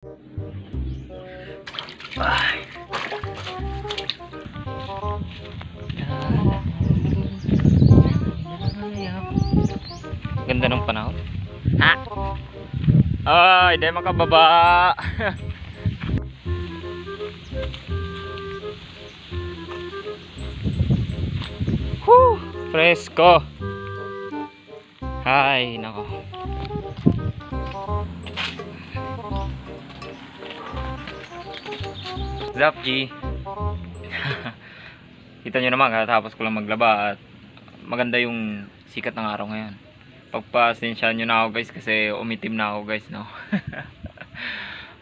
Ay. Ganda ng panahon. Ha? Ay, di makababa. Whew, fresco. Ay, nako. Zap G. Kita nyo naman, katapos ko lang maglaba at maganda yung sikat ng araw ngayon. Pagpasensyahan nyo na ako guys kasi umitim na ako guys, no.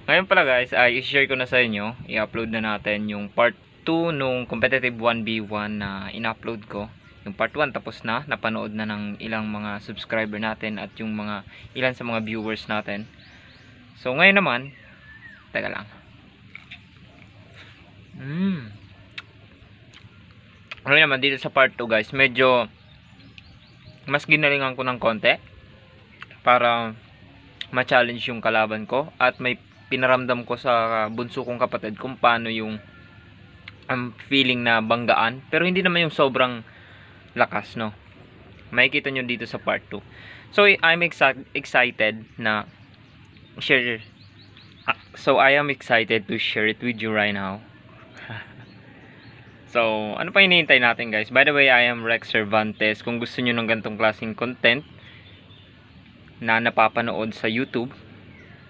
Ngayon pala guys ay i-share ko na sa inyo, i-upload na natin yung part 2 nung competitive 1v1 na in-upload ko. Yung part 1 tapos na, napanood na ng ilang mga subscriber natin at yung mga ilan sa mga viewers natin. So ngayon naman, teka lang. Ano naman dito sa part 2 guys, medyo mas ginalingan ko ng konti para ma-challenge yung kalaban ko at may pinaramdam ko sa bunso kong kapatid kung paano yung feeling na banggaan, pero hindi naman yung sobrang lakas, no. Makikita nyo dito sa part 2. So I'm excited na share. So I am excited to share it with you right now. So, ano pa hinihintay natin guys? By the way, I am Rex Cervantes. Kung gusto nyo ng ganitong klaseng content na napapanood sa YouTube,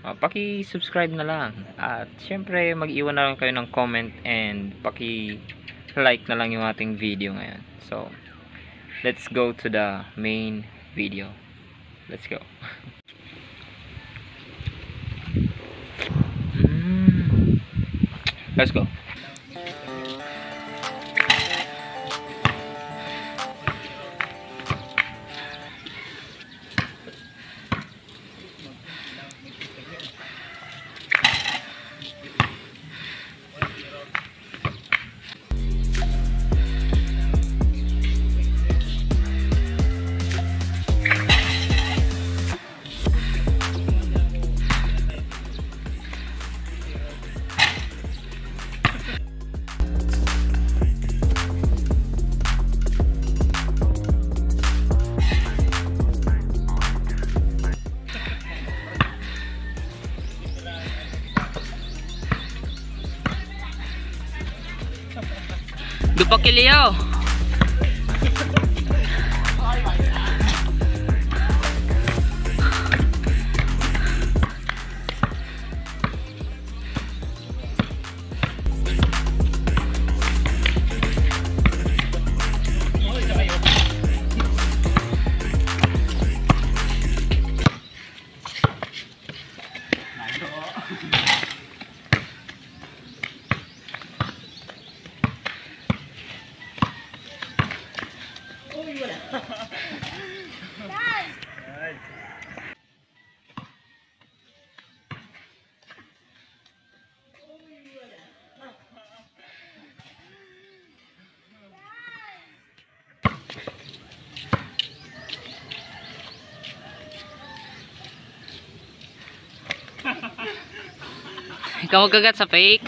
paki-subscribe na lang. At syempre, mag-iwan na lang kayo ng comment and paki-like na lang yung ating video ngayon. So, let's go to the main video. Let's go. Let's go. Dupakiliyaw. Ikaw magkagat sa fake.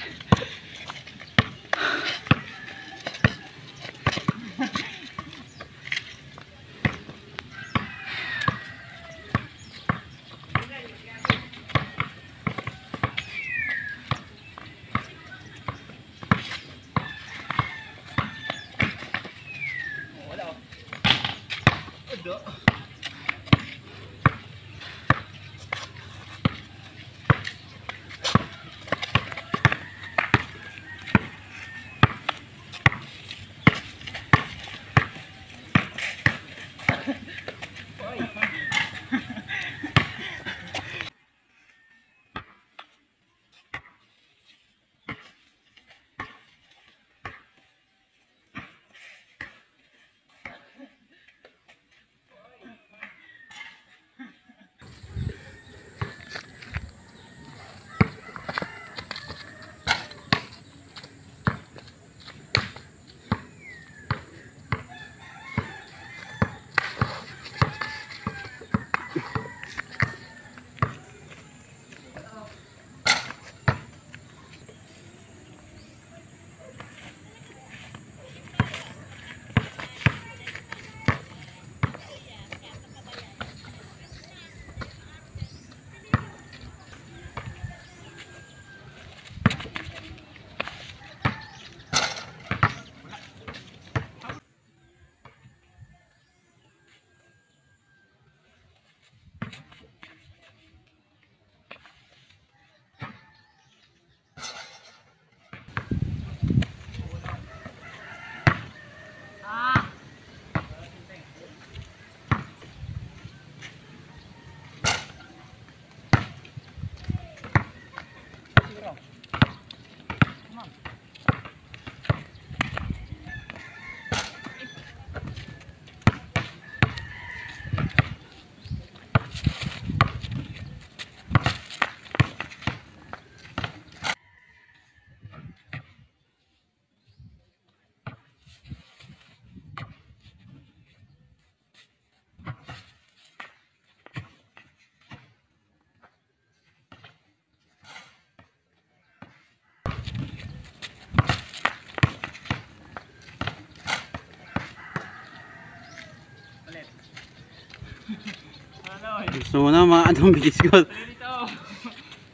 So na mga anong bigis ko. Dito.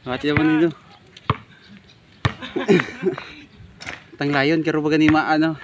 Mati naman dito. Tang layon karo baga ni maano.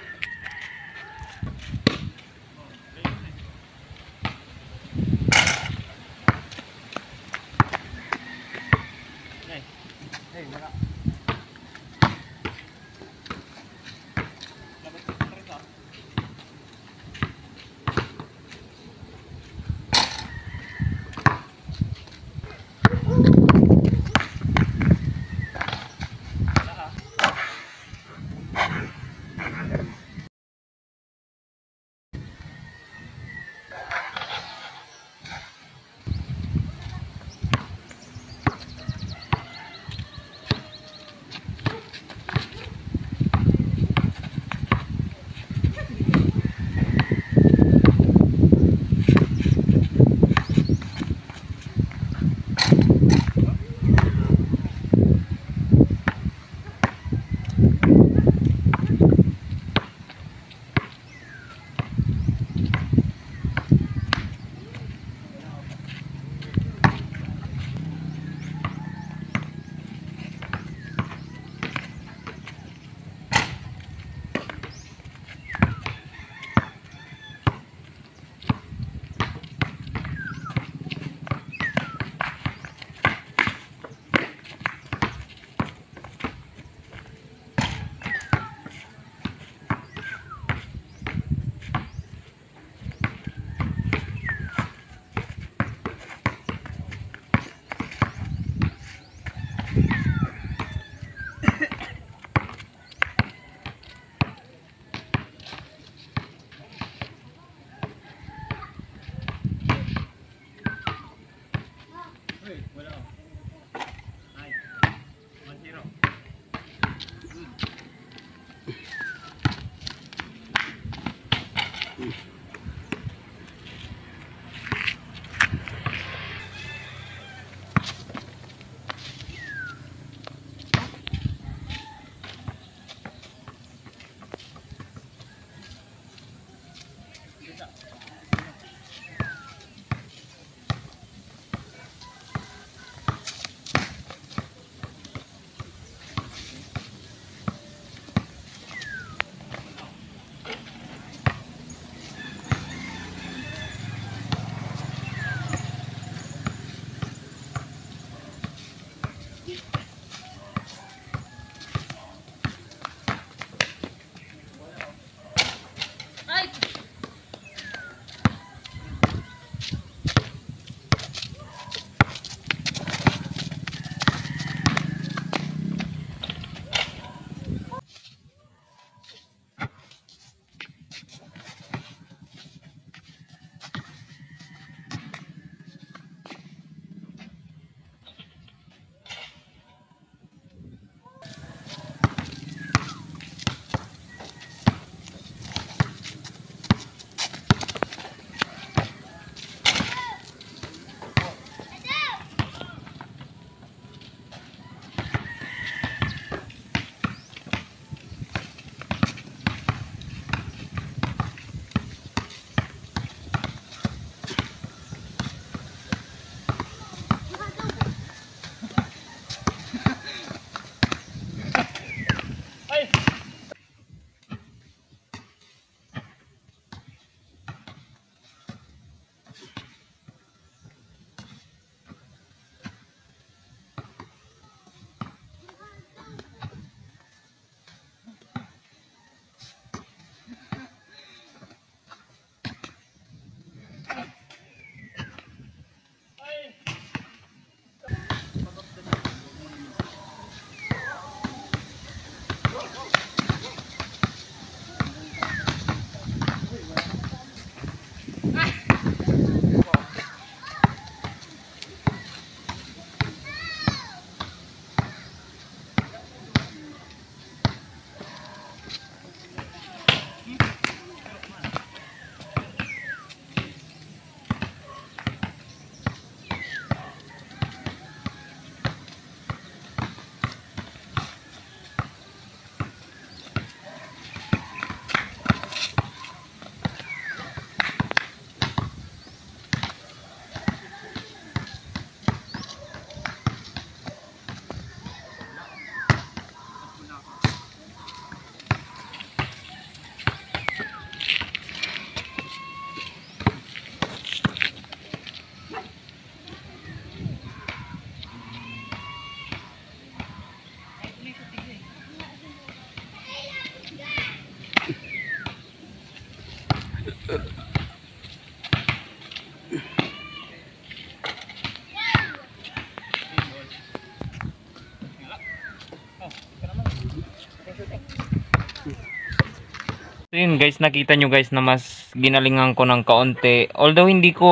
So yun guys, nakita nyo guys na mas ginalingan ko ng kaunti. Although hindi ko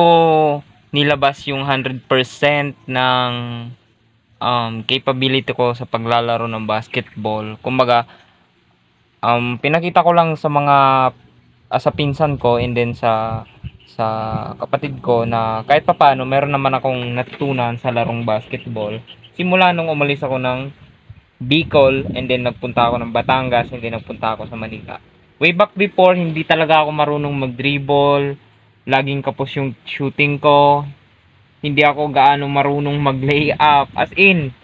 nilabas yung 100% ng capability ko sa paglalaro ng basketball. Kumbaga, pinakita ko lang sa mga sa pinsan ko and then sa kapatid ko na kahit papaano meron naman akong natutunan sa larong basketball. Simula nung umalis ako ng Bicol and then nagpunta ako ng Batangas and then nagpunta ako sa Manila. Way back before, hindi talaga ako marunong mag-dribble. Laging kapos yung shooting ko. Hindi ako gaano marunong mag-layup. As in,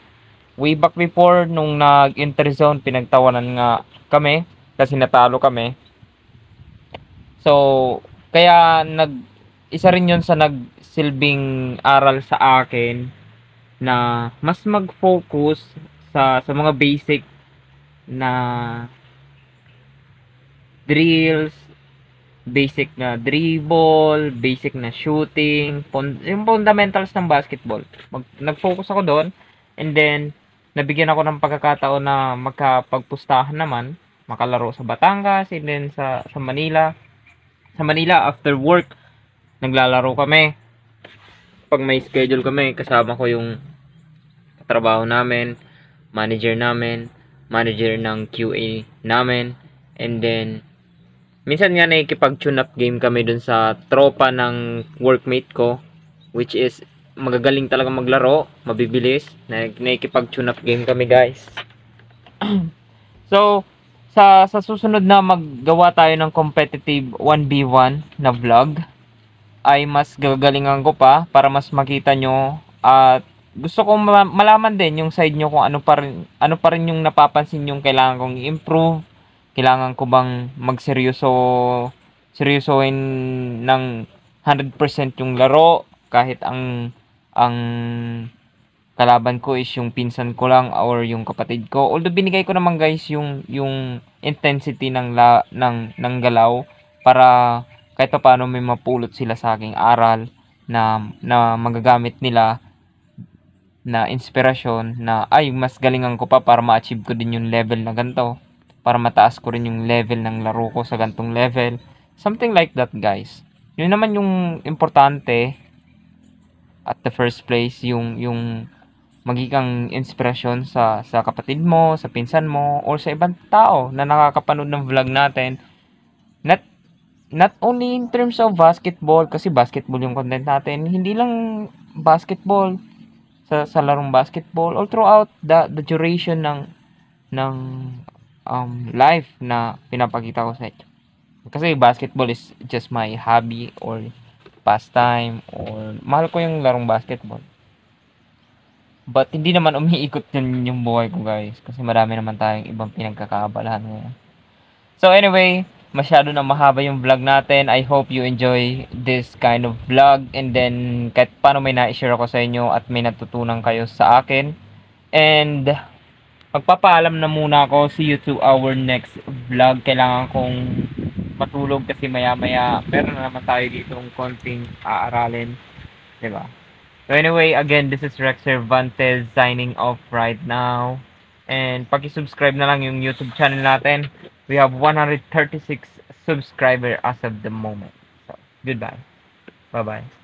way back before, nung nag-interzone, pinagtawanan nga kami kasi natalo kami. So, kaya isa rin yun sa nagsilbing aral sa akin na mas mag-focus sa mga basic na drills, basic na dribble, basic na shooting, yung fundamentals ng basketball. Nag-focus ako doon and then nabigyan ako ng pagkakataon na magkapagpustahan naman, makalaro sa Batangas and then sa Manila. Sa Manila after work naglalaro kami. Pag may schedule kami, kasama ko yung trabaho namin, manager ng QA namin, and then minsan nga nakikipag-tune up game kami dun sa tropa ng workmate ko, which is magagaling talaga maglaro, mabibilis. Nakikipag-tune up game kami guys. So, sa susunod na maggawa tayo ng competitive 1v1 na vlog, ay mas gagalingan ko pa para mas makita nyo at gusto kong malaman din yung side nyo kung ano pa rin yung napapansin yung kailangan kong i-improve. Kailangan ko bang seryosohin ng 100% yung laro kahit ang kalaban ko is yung pinsan ko lang or yung kapatid ko. Although binigay ko naman guys yung intensity ng galaw para kahit pa paano may mapulot sila sa aking aral na magagamit nila na inspirasyon na ay mas galingan ko pa para ma-achieve ko din yung level na ganito, para mataas ko rin yung level ng laro ko sa gantong level, something like that guys. Yun naman yung importante at the first place, yung magiging inspirasyon sa kapatid mo, sa pinsan mo, or sa ibang tao na nakakapanood ng vlog natin. Not only in terms of basketball, kasi basketball yung content natin, hindi lang basketball, sa larong basketball, all throughout the duration ng life na pinapakita ko sa inyo. Kasi basketball is just my hobby or pastime, or mahal ko yung larong basketball. But hindi naman umiikot yun yung buhay ko guys, kasi marami naman tayong ibang pinagkakaabalahan ngayon. So anyway, masyado na mahaba yung vlog natin. I hope you enjoy this kind of vlog, and then kahit paano may na-share ako sa inyo at may natutunan kayo sa akin. And magpapaalam na muna ako. See you to our next vlog. Kailangan kong matulog kasi maya meron na naman tayo dito ng konting aaralin, diba? So anyway, again, this is Rex Cervantes signing off right now. And paki-subscribe na lang yung YouTube channel natin. We have 136 subscribers as of the moment. So, goodbye. Bye-bye.